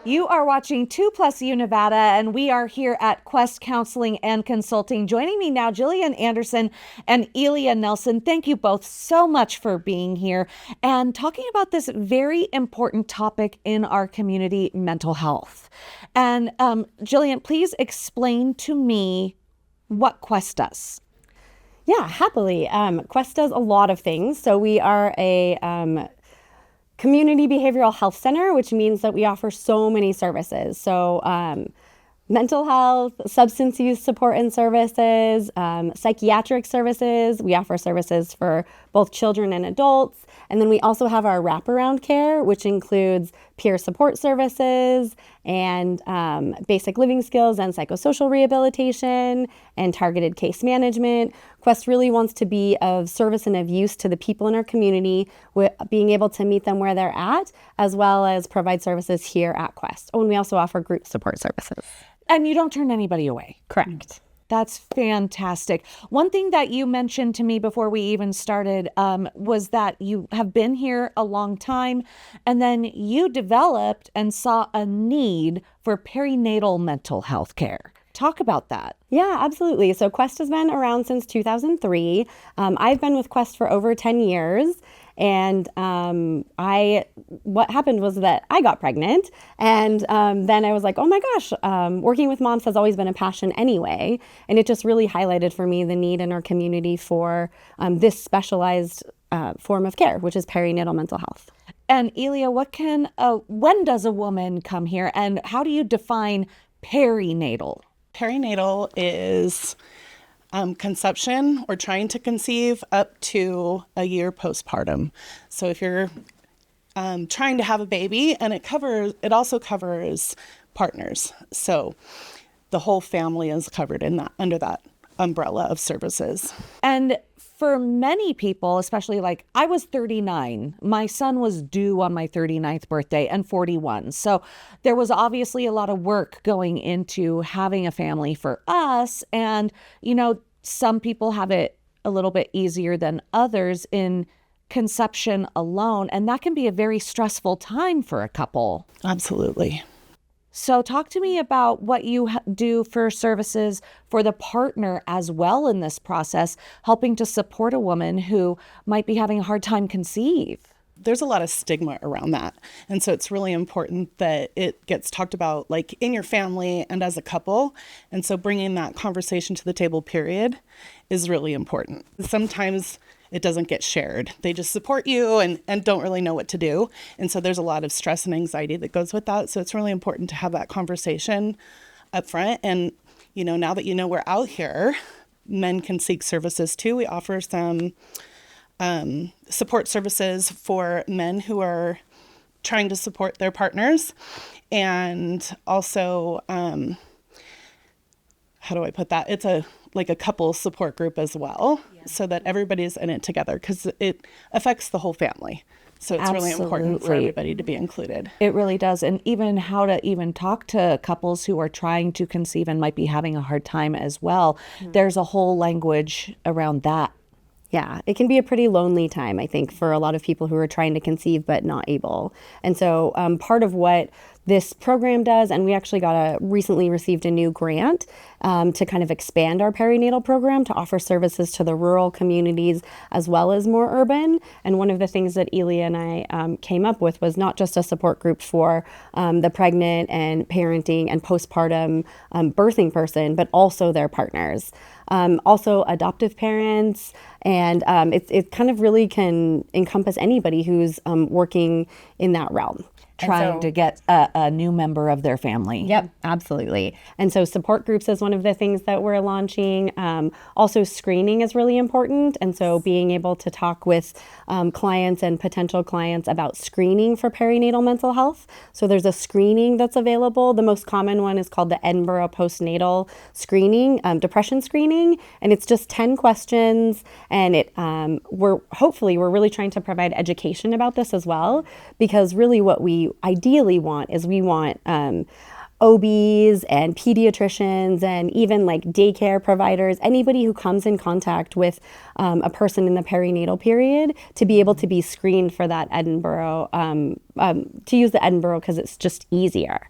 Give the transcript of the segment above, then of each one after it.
You are watching 2+U Nevada, and we are here at Quest Counseling and Consulting. Joining me now, Jillian Anderson and Elia Nelson. Thank you both so much for being here and talking about this very important topic in our community, mental health. And Jillian, please explain to me what Quest does. Yeah, happily. Quest does a lot of things. So we are a community behavioral health center, which means that we offer so many services. So mental health, substance use support and services, psychiatric services. We offer services for both children and adults. And then we also have our wraparound care, which includes peer support services and basic living skills and psychosocial rehabilitation and targeted case management. Quest really wants to be of service and of use to the people in our community, with being able to meet them where they're at, as well as provide services here at Quest. Oh, and we also offer group support services. And you don't turn anybody away. Correct. That's fantastic. One thing that you mentioned to me before we even started was that you have been here a long time, and then you developed and saw a need for perinatal mental health care. Talk about that. Yeah, absolutely. So Quest has been around since 2003. I've been with Quest for over 10 years. And what happened was that I got pregnant, and then I was like, oh my gosh, working with moms has always been a passion anyway. And it just really highlighted for me the need in our community for this specialized form of care, which is perinatal mental health. And Elia, when does a woman come here, and how do you define perinatal? Perinatal is conception or trying to conceive up to a year postpartum. So if you're trying to have a baby, and it also covers partners. So the whole family is covered under that umbrella of services. And for many people, especially like I was 39, my son was due on my 39th birthday and 41. So there was obviously a lot of work going into having a family for us. And, some people have it a little bit easier than others in conception alone. And that can be a very stressful time for a couple. Absolutely. So talk to me about what you do for services for the partner as well in this process, helping to support a woman who might be having a hard time conceive. There's a lot of stigma around that. And so it's really important that it gets talked about like in your family and as a couple. And so bringing that conversation to the table, period, is really important. Sometimes it doesn't get shared. They just support you and don't really know what to do. And so there's a lot of stress and anxiety that goes with that. So it's really important to have that conversation up front. And, now that we're out here, men can seek services too. We offer some support services for men who are trying to support their partners. And also, how do I put that? It's a couple support group as well, so that everybody's in it together, because it affects the whole family. So it's really important for everybody to be included. It really does. And even how to even talk to couples who are trying to conceive and might be having a hard time as well. Mm-hmm. There's a whole language around that. Yeah, it can be a pretty lonely time, I think, for a lot of people who are trying to conceive but not able. And so part of what this program does, and we actually recently received a new grant to kind of expand our perinatal program to offer services to the rural communities as well as more urban. And one of the things that Elia and I came up with was not just a support group for the pregnant and parenting and postpartum birthing person, but also their partners. Also adoptive parents, and it kind of really can encompass anybody who's working in that realm. Trying to get a new member of their family. Yep, absolutely. And so support groups is one of the things that we're launching. Also screening is really important. And so being able to talk with clients and potential clients about screening for perinatal mental health. So there's a screening that's available. The most common one is called the Edinburgh postnatal screening, depression screening. And it's just 10 questions. And we're really trying to provide education about this as well, because really what we ideally want is we want OBs and pediatricians and even like daycare providers, anybody who comes in contact with a person in the perinatal period to be able to be screened for that Edinburgh, to use the Edinburgh because it's just easier.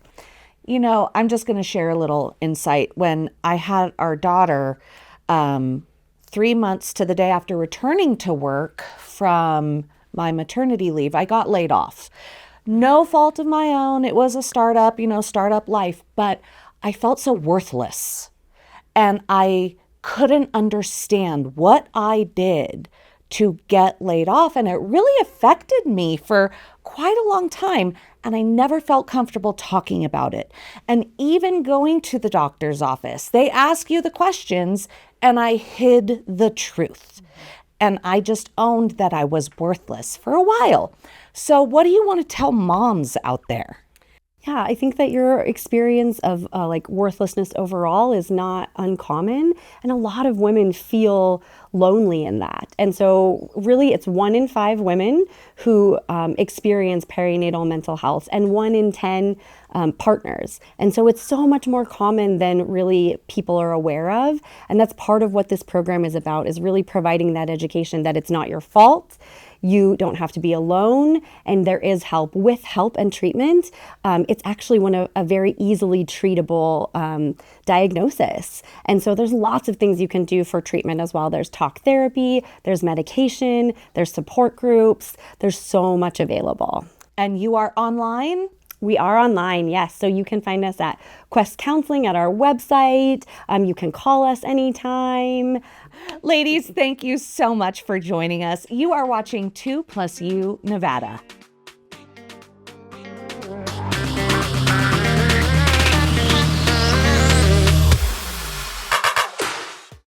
You know, I'm just going to share a little insight. When I had our daughter, 3 months to the day after returning to work from my maternity leave, I got laid off. No fault of my own. It was a startup, startup life, but I felt so worthless. And I couldn't understand what I did to get laid off. And it really affected me for quite a long time. And I never felt comfortable talking about it. And even going to the doctor's office, they ask you the questions, and I hid the truth. And I just owned that I was worthless for a while. So what do you want to tell moms out there? Yeah, I think that your experience of like worthlessness overall is not uncommon. And a lot of women feel lonely in that. And so really it's 1 in 5 women who experience perinatal mental health and 1 in 10 partners. And so it's so much more common than really people are aware of. And that's part of what this program is about, is really providing that education that it's not your fault. You don't have to be alone, and there is help. With help and treatment, it's actually a very easily treatable diagnosis. And so there's lots of things you can do for treatment as well. There's talk therapy, there's medication, there's support groups. There's so much available. And you are online? We are online, yes. So you can find us at Quest Counseling at our website. You can call us anytime. Ladies, thank you so much for joining us. You are watching 2+U Nevada.